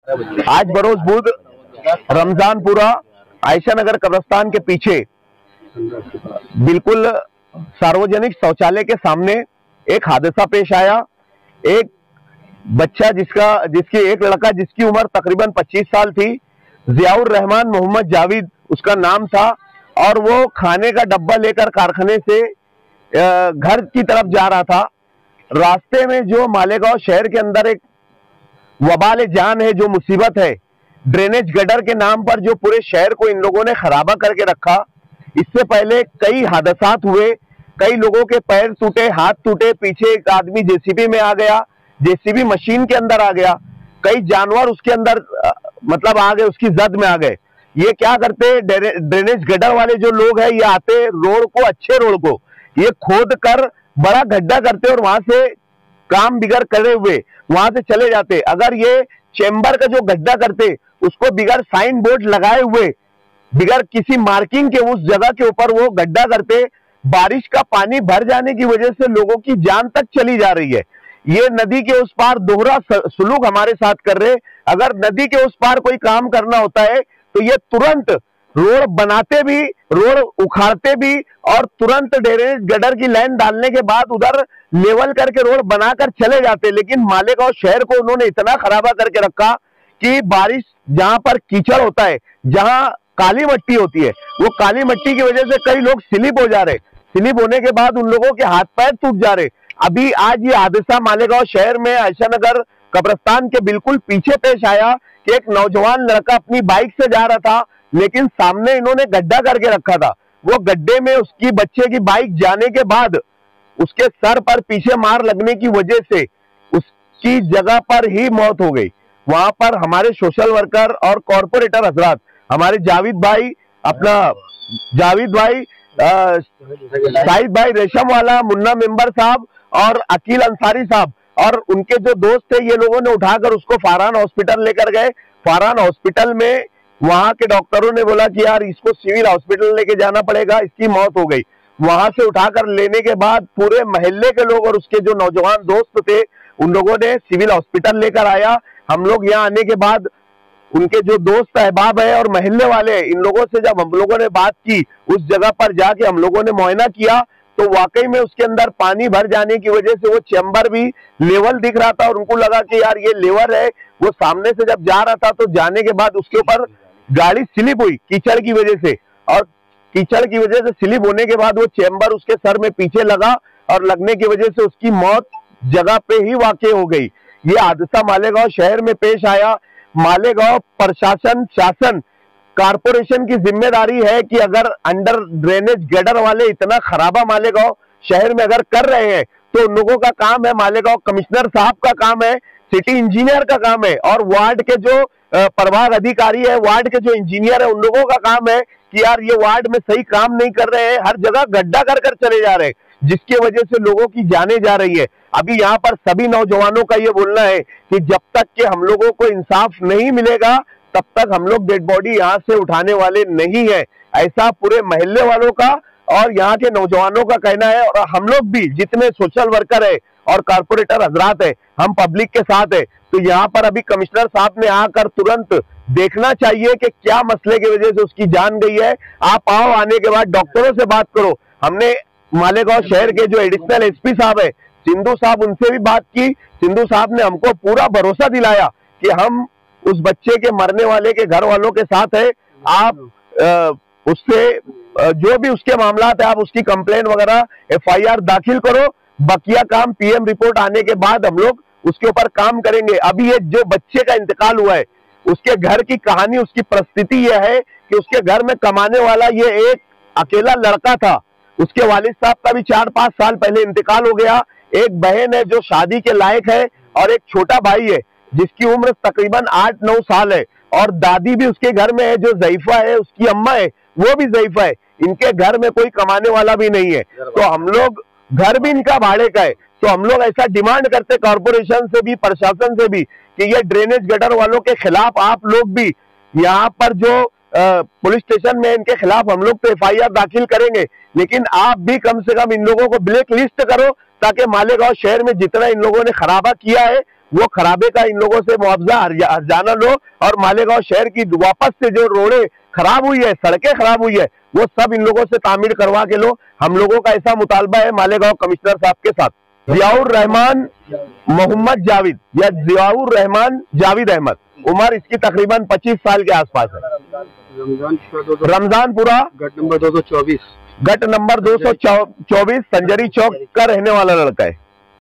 आज बरोज बुध रमजानपुरा आयशा नगर कब्रिस्तान के पीछे बिल्कुल सार्वजनिक शौचालय के सामने एक हादसा पेश आया। एक बच्चा एक लड़का जिसकी उम्र तकरीबन 25 साल थी, जियाउर रहमान मोहम्मद जावेद उसका नाम था, और वो खाने का डब्बा लेकर कारखाने से घर की तरफ जा रहा था। रास्ते में जो मालेगांव शहर के अंदर एक वबाल जान है, जो मुसीबत है, ड्रेनेज गटर के नाम पर जो पूरे शहर को इन लोगों ने खराबा करके रखा। इससे पहले कई हादसात हुए, कई लोगों के पैर टूटे, हाथ टूटे, पीछे एक आदमी जेसीबी में आ गया, जेसीबी मशीन के अंदर आ गया, कई जानवर उसके अंदर आ गए, उसकी जद में आ गए। ये क्या करते, ड्रेनेज गटर वाले जो लोग हैं, ये आते रोड को, अच्छे रोड को ये खोद कर बड़ा गड्ढा करते और वहां से काम बिगड़ करे हुए वहां से चले जाते। अगर ये चेंबर का जो गड्ढा करते, उसको बिगड़ साइन बोर्ड लगाए हुए, बिगड़ किसी मार्किंग के उस जगह के ऊपर वो गड्ढा करते, बारिश का पानी भर जाने की वजह से लोगों की जान तक चली जा रही है। ये नदी के उस पार दोहरा सुलूक हमारे साथ कर रहे। अगर नदी के उस पार कोई काम करना होता है तो ये तुरंत रोड बनाते भी, रोड उखाड़ते भी, और तुरंत ड्रेनेज गटर की लाइन डालने के बाद उधर लेवल करके रोड बनाकर चले जाते। लेकिन मालेगांव शहर को उन्होंने इतना खराबा करके रखा कि बारिश जहां पर कीचड़ होता है, जहां काली मिट्टी होती है, वो काली मिट्टी की वजह से कई लोग स्लिप हो जा रहे। स्लिप होने के बाद उन लोगों के हाथ पैर टूट जा रहे। अभी आज ये हादसा मालेगांव शहर में आयशा नगर कब्रिस्तान के बिल्कुल पीछे पेश आया कि एक नौजवान लड़का अपनी बाइक से जा रहा था, लेकिन सामने इन्होंने गड्ढा करके रखा था। वो गड्ढे में उसकी बच्चे की बाइक जाने के बाद उसके सर पर पीछे मार लगने की वजह से उसकी जगह पर ही मौत हो गई। वहां पर हमारे सोशल वर्कर और कॉर्पोरेटर हजरात, हमारे जावेद भाई, साहिद भाई रेशम वाला, मुन्ना मेंबर साहब और अकील अंसारी साहब और उनके जो दोस्त थे, ये लोगों ने उठाकर उसको फारहान हॉस्पिटल लेकर गए। फारहान हॉस्पिटल में वहां के डॉक्टरों ने बोला कि यार इसको सिविल हॉस्पिटल लेके जाना पड़ेगा, इसकी मौत हो गई। वहां से उठाकर लेने के बाद पूरे मोहल्ले के लोग और उसके जो नौजवान दोस्त थे, उन लोगों ने सिविल हॉस्पिटल लेकर आया। हम लोग यहाँ आने के बाद उनके जो दोस्त अहबाब है और मोहल्ले वाले, इन लोगों से जब हम लोगों ने बात की, उस जगह पर जाके हम लोगों ने मुआयना किया, तो वाकई में उसके अंदर पानी भर जाने की वजह से वो चैम्बर भी लेवल दिख रहा था और उनको लगा कि यार ये लेवल है। वो सामने से जब जा रहा था तो जाने के बाद उसके ऊपर गाड़ी स्लिप हुई कीचड़ की वजह से, और कीचड़ की वजह से स्लिप होने के बाद वो चैम्बर उसके सर में पीछे लगा और लगने की वजह से उसकी मौत जगह पे ही वाकई हो गई। ये हादसा मालेगांव शहर में पेश आया। मालेगांव प्रशासन, शासन, कारपोरेशन की जिम्मेदारी है कि अगर अंडर ड्रेनेज गटर वाले इतना खराबा मालेगांव शहर में अगर कर रहे हैं तो उन लोगों का काम है, मालेगांव कमिश्नर साहब का काम है, सिटी इंजीनियर का काम है, और वार्ड के जो प्रभाग अधिकारी है, वार्ड के जो इंजीनियर है, उन लोगों का काम है कि यार ये वार्ड में सही काम नहीं कर रहे हैं, हर जगह गड्ढा कर कर चले जा रहे हैं, जिसकी वजह से लोगों की जाने जा रही है। अभी यहाँ पर सभी नौजवानों का ये बोलना है कि जब तक कि हम लोगों को इंसाफ नहीं मिलेगा तब तक हम लोग डेड बॉडी यहाँ से उठाने वाले नहीं है। ऐसा पूरे मोहल्ले वालों का और यहाँ के नौजवानों का कहना है, और हम लोग भी जितने सोशल वर्कर है और कारपोरेटर हजरात है, हम पब्लिक के साथ है। तो यहाँ पर अभी कमिश्नर साहब ने आकर तुरंत देखना चाहिए कि क्या मसले की वजह से उसकी जान गई है। आप आओ, आने के बाद डॉक्टरों से बात करो। हमने मालेगांव शहर के जो एडिशनल एसपी साहब है, सिंधु साहब, उनसे भी बात की। सिंधु साहब ने हमको पूरा भरोसा दिलाया कि हम उस बच्चे के मरने वाले के घर वालों के साथ है। आप उससे जो भी उसके मामलात है, आप उसकी कंप्लेन वगैरह FIR दाखिल करो। बकिया काम PM रिपोर्ट आने के बाद हम लोग उसके ऊपर काम करेंगे। अभी ये जो बच्चे का इंतकाल हुआ है, उसके घर की कहानी, उसकी परिस्थिति यह है कि उसके घर में कमाने वाला ये एक अकेला लड़का था। उसके वालिद साहब का भी 4-5 साल पहले इंतकाल हो गया। एक बहन है जो शादी के लायक है, और एक छोटा भाई है जिसकी उम्र तकरीबन 8-9 साल है, और दादी भी उसके घर में है जो ज़ईफा है, उसकी अम्मा है वो भी ज़ईफा है। इनके घर में कोई कमाने वाला भी नहीं है, तो हम लोग, घर भी इनका भाड़े का है। तो हम लोग ऐसा डिमांड करते कॉर्पोरेशन से भी, प्रशासन से भी, कि ये ड्रेनेज गटर वालों के खिलाफ आप लोग भी यहाँ पर जो पुलिस स्टेशन में इनके खिलाफ हम लोग तो FIR दाखिल करेंगे, लेकिन आप भी कम से कम इन लोगों को ब्लैक लिस्ट करो, ताकि मालेगांव शहर में जितना इन लोगों ने खराबा किया है वो खराबे का इन लोगों से मुआवजा हर्जाना लो, और मालेगांव शहर की वापस से जो रोडें खराब हुई है, सड़कें खराब हुई है, वो सब इन लोगों से तामीर करवा के लो। हम लोगों का ऐसा मुतालबा है मालेगांव कमिश्नर साहब के साथ। जियाउर रहमान मोहम्मद जावेद या जियाउर रहमान जावेद अहमद, उम्र इसकी तकरीबन 25 साल के आसपास है। रमजानपुरा गट नंबर 224 संजरी चौक का रहने वाला लड़का है।